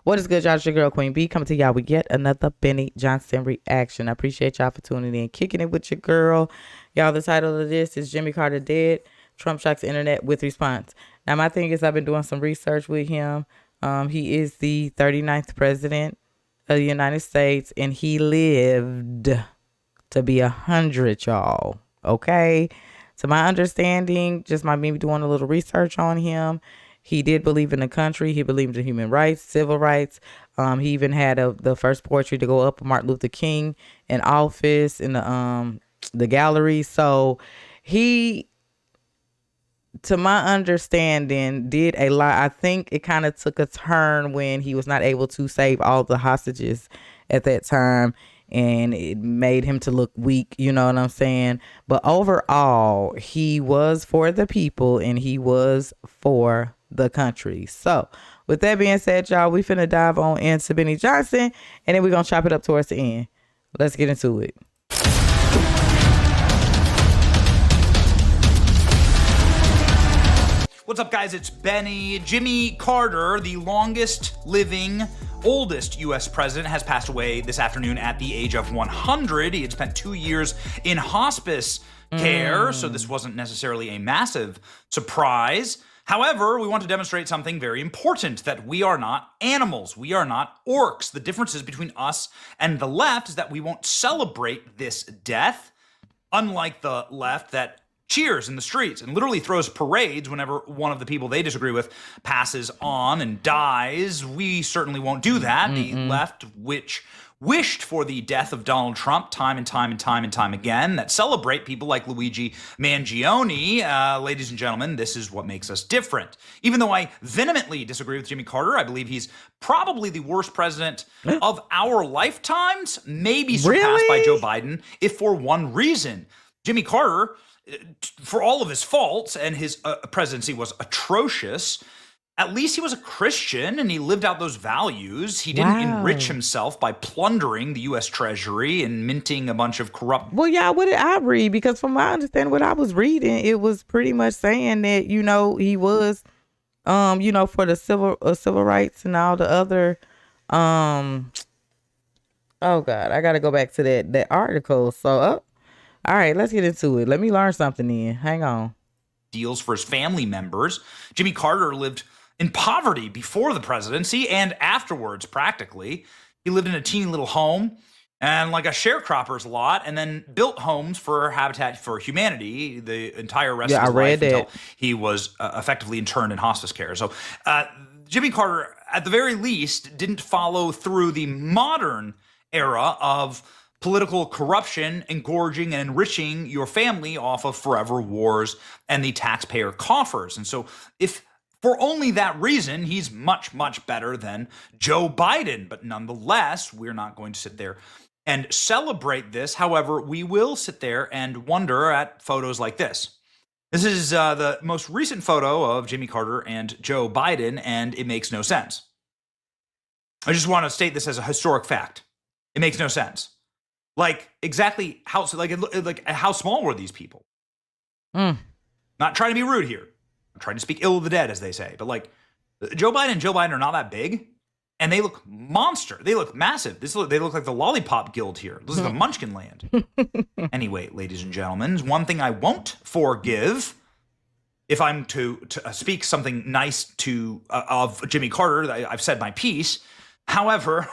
What is good, y'all? It's your girl, Queen B, coming to y'all with yet another Benny Johnson reaction. I appreciate y'all for tuning in, kicking it with your girl. Y'all, the title of this is Jimmy Carter Dead, Trump Shocks Internet with Response. Now, my thing is I've been doing some research with him. He is the 39th president of the United States, and he lived to be 100, y'all. Okay? To my understanding, just my me doing a little research on him, he did believe in the country. He believed in human rights, civil rights. He even had the first portrait to go up of Martin Luther King in office in the gallery. So he, to my understanding, did a lot. I think it kind of took a turn when he was not able to save all the hostages at that time, and it made him to look weak, you know what I'm saying? But overall, he was for the people, and he was for the country. So with that being said, y'all, we finna dive on into Benny Johnson, and then we're gonna chop it up towards the end. Let's get into it. What's up, guys? It's Benny. Jimmy Carter, the longest living, oldest U.S. president, has passed away this afternoon at the age of 100. He had spent 2 years in hospice care, so this wasn't necessarily a massive surprise. However, we want to demonstrate something very important, that we are not animals. We are not orcs. The differences between us and the left is that we won't celebrate this death, unlike the left that cheers in the streets and literally throws parades whenever one of the people they disagree with passes on and dies. We certainly won't do that. The left, which wished for the death of Donald Trump time and time again, that celebrate people like Luigi Mangione. Ladies and gentlemen, this is what makes us different. Even though I vehemently disagree with Jimmy Carter, I believe he's probably the worst president of our lifetimes, maybe surpassed by Joe Biden, if for one reason. Jimmy Carter, for all of his faults, and his presidency was atrocious, at least he was a Christian and he lived out those values. He didn't enrich himself by plundering the U.S. Treasury and minting a bunch of corrupt... Well, yeah, what did I read? Because from my understanding, what I was reading, it was pretty much saying that, you know, he was, you know, for the civil rights and all the other, oh God, I got to go back to that article. So, all right, let's get into it. Let me learn something then. Hang on. Deals for his family members. Jimmy Carter lived in poverty before the presidency and afterwards, practically. He lived in a teeny little home and like a sharecropper's lot, and then built homes for Habitat for Humanity the entire rest of his life until he was effectively interned in hospice care. So Jimmy Carter, at the very least, didn't follow through the modern era of political corruption, engorging and enriching your family off of forever wars and the taxpayer coffers. And so if for only that reason, he's much, much better than Joe Biden. But nonetheless, we're not going to sit there and celebrate this. However, we will sit there and wonder at photos like this. This is the most recent photo of Jimmy Carter and Joe Biden, and it makes no sense. I just want to state this as a historic fact. It makes no sense. Like, exactly how, like how small were these people? Not trying to be rude here. I'm trying to speak ill of the dead, as they say. But like, Joe Biden are not that big, and they look monster. They look massive. They look like the Lollipop Guild here. This is the Munchkin Land. Anyway, ladies and gentlemen, one thing I won't forgive, if I'm to speak something nice of Jimmy Carter, I've said my piece. However,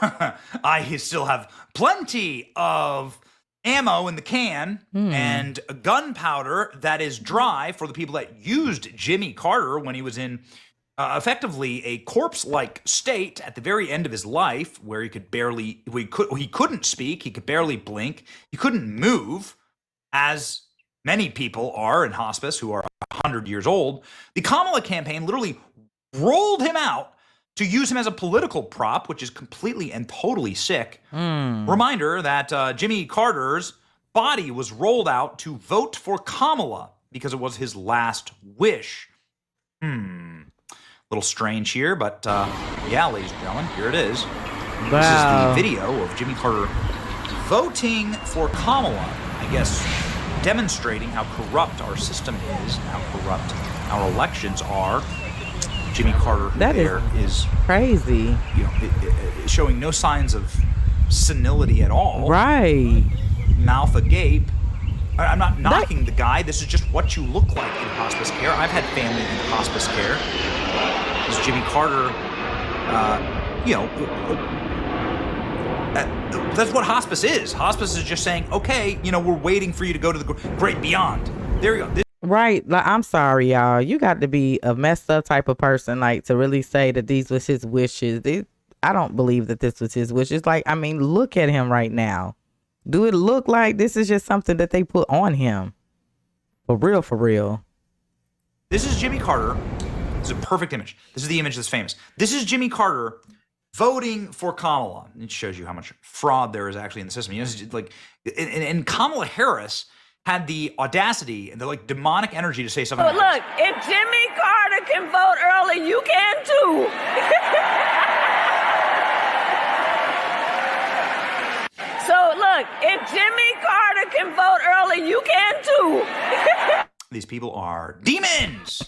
I still have plenty of ammo in the can and gunpowder that is dry for the people that used Jimmy Carter when he was in effectively a corpse-like state at the very end of his life, where he couldn't speak, he could barely blink, he couldn't move, as many people are in hospice who are 100 years old. The Kamala campaign literally rolled him out to use him as a political prop, which is completely and totally sick. Reminder that Jimmy Carter's body was rolled out to vote for Kamala because it was his last wish. Little strange here, but yeah, ladies and gentlemen, here it is. Wow. This is the video of Jimmy Carter voting for Kamala, I guess demonstrating how corrupt our system is, and how corrupt our elections are. Jimmy Carter is crazy. You know, showing no signs of senility at all. Right. Mouth agape. I'm not knocking the guy. This is just what you look like in hospice care. I've had family in hospice care. This is Jimmy Carter. That's what hospice is. Hospice is just saying, okay, we're waiting for you to go to the great beyond. There you go. Right. Like, I'm sorry, y'all. You got to be a messed up type of person, like, to really say that these was his wishes. I don't believe that this was his wishes. Like, I mean, look at him right now. Do it look like this is just something that they put on him? For real, for real. This is Jimmy Carter. This is a perfect image. This is the image that's famous. This is Jimmy Carter voting for Kamala. It shows you how much fraud there is actually in the system. It's like, and Kamala Harris had the audacity and the demonic energy to say something. Oh, look, if Jimmy Carter can vote early, you can too. So look, if Jimmy Carter can vote early, you can too. These people are demons.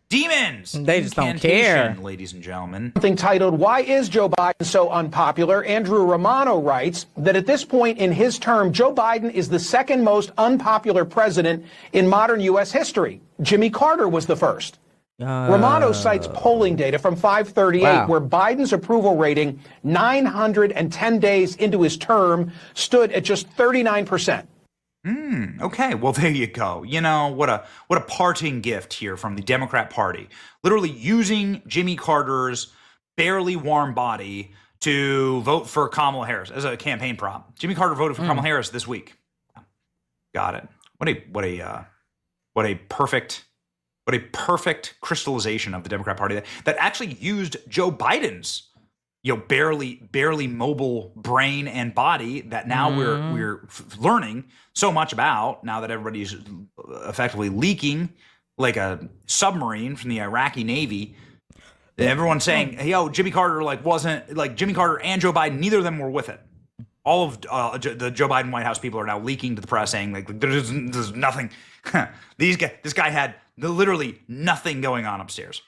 Demons. They just don't care. Ladies and gentlemen. Something titled, "Why is Joe Biden so unpopular?" Andrew Romano writes that at this point in his term, Joe Biden is the second most unpopular president in modern U.S. history. Jimmy Carter was the first. Romano cites polling data from 538, where Biden's approval rating 910 days into his term stood at just 39%. Okay, well, there you go. What a parting gift here from the Democrat Party. Literally using Jimmy Carter's barely warm body to vote for Kamala Harris as a campaign prop. Jimmy Carter voted for Kamala Harris this week. Got it. What a perfect crystallization of the Democrat Party that actually used Joe Biden's barely mobile brain and body that now we're learning so much about, now that everybody's effectively leaking like a submarine from the Iraqi Navy. Everyone's saying, hey, Jimmy Carter wasn't Jimmy Carter and Joe Biden, neither of them were with it. All of the Joe Biden White House people are now leaking to the press saying there's nothing. This guy had literally nothing going on upstairs.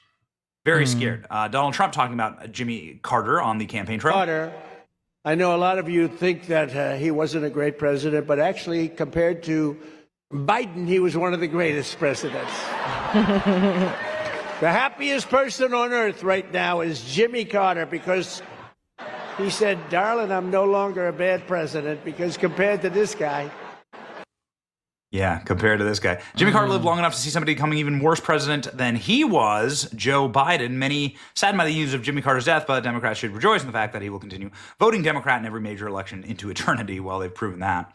Very scared. Donald Trump talking about Jimmy Carter on the campaign trail. Carter, I know a lot of you think that he wasn't a great president, but actually compared to Biden, he was one of the greatest presidents. The happiest person on earth right now is Jimmy Carter, because he said, darling, I'm no longer a bad president, because compared to this guy. Yeah, compared to this guy. Jimmy Carter lived long enough to see somebody becoming even worse president than he was, Joe Biden. Many saddened by the news of Jimmy Carter's death, but Democrats should rejoice in the fact that he will continue voting Democrat in every major election into eternity. Well, they've proven that,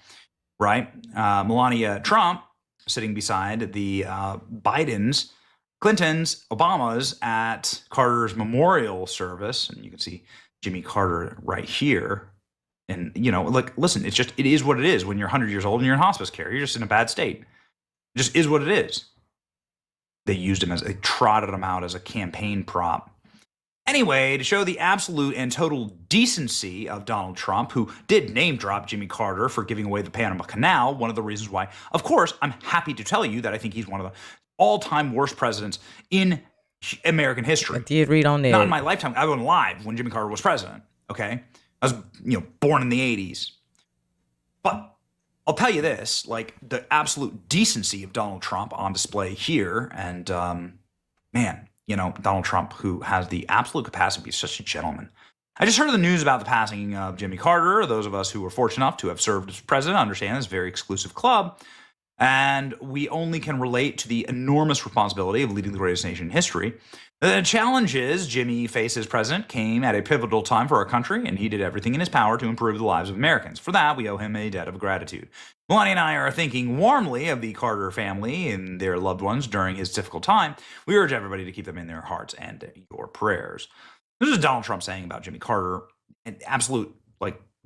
right? Melania Trump sitting beside the Bidens, Clintons, Obamas at Carter's memorial service. And you can see Jimmy Carter right here. And, listen, it is what it is when you're 100 years old and you're in hospice care. You're just in a bad state. It just is what it is. They trotted him out as a campaign prop. Anyway, to show the absolute and total decency of Donald Trump, who did name drop Jimmy Carter for giving away the Panama Canal, one of the reasons why, of course, I'm happy to tell you that I think he's one of the all-time worst presidents in American history. I did read on there. Not in my lifetime. I wasn't alive when Jimmy Carter was president, okay? I was, born in the 80s. But I'll tell you this, the absolute decency of Donald Trump on display here. And, Donald Trump, who has the absolute capacity to be such a gentleman. I just heard the news about the passing of Jimmy Carter. Those of us who were fortunate enough to have served as president understand this very exclusive club. And we only can relate to the enormous responsibility of leading the greatest nation in history. The challenges Jimmy faced as president came at a pivotal time for our country, and he did everything in his power to improve the lives of Americans. For that, we owe him a debt of gratitude. Melania and I are thinking warmly of the Carter family and their loved ones during his difficult time. We urge everybody to keep them in their hearts and your prayers. This is Donald Trump saying about Jimmy Carter, an absolute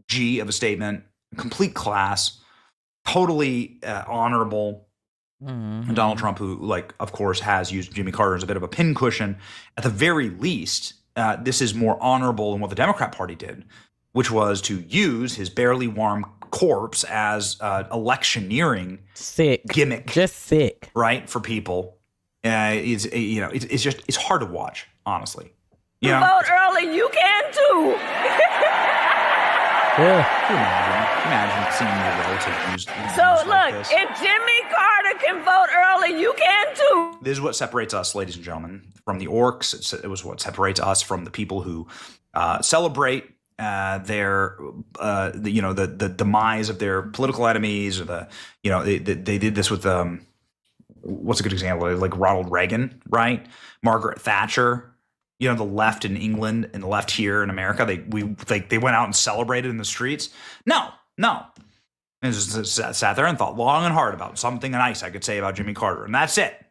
G of a statement, complete class, totally honorable. Donald Trump, who, of course, has used Jimmy Carter as a bit of a pincushion. At the very least, this is more honorable than what the Democrat Party did, which was to use his barely warm corpse as electioneering gimmick. Just sick. Right, for people. It's hard to watch, honestly. Vote early, you can too. Imagine seeing your relative used. So look, if Jimmy Carter can vote early, you can too. This is what separates us, ladies and gentlemen, from the orcs. It was what separates us from the people who celebrate the demise of their political enemies, or they did this with what's a good example, like Ronald Reagan, right? Margaret Thatcher. The left in England and the left here in America, they went out and celebrated in the streets. No. And just sat there and thought long and hard about something nice I could say about Jimmy Carter, and that's it.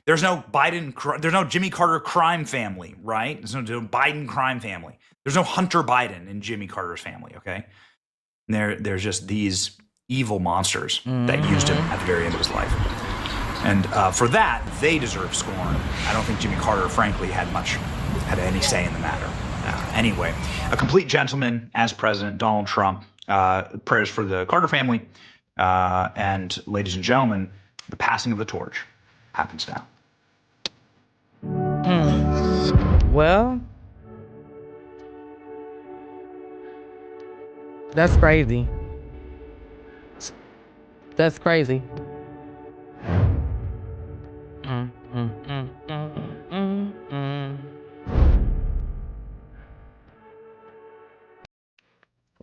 There's no there's no Jimmy Carter crime family, right? There's no Biden crime family. There's no Hunter Biden in Jimmy Carter's family. Okay, there's just these evil monsters that used him at the very end of his life. And for that, they deserve scorn. I don't think Jimmy Carter, frankly, had any say in the matter. Anyway, a complete gentleman as president, Donald Trump. Prayers for the Carter family. And ladies and gentlemen, the passing of the torch happens now. Well, that's crazy. That's crazy.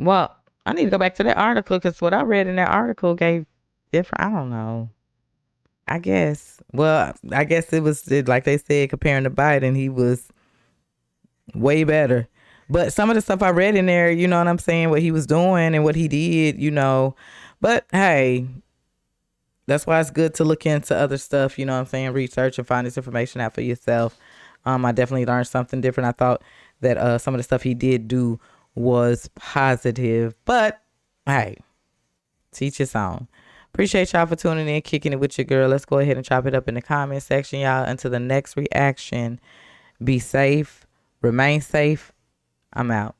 Well, I need to go back to that article because what I read in that article gave different. I don't know. I guess. Well, I guess it was like they said, comparing to Biden, he was way better. But some of the stuff I read in there, you know what I'm saying, what he was doing and what he did, But hey, that's why it's good to look into other stuff, you know what I'm saying, research and find this information out for yourself. I definitely learned something different. I thought that some of the stuff he did do was positive, but hey, teach his own. Appreciate y'all for tuning in, kicking it with your girl. Let's go ahead and chop it up in the comment section, y'all. Until the next reaction, be safe, remain safe. I'm out.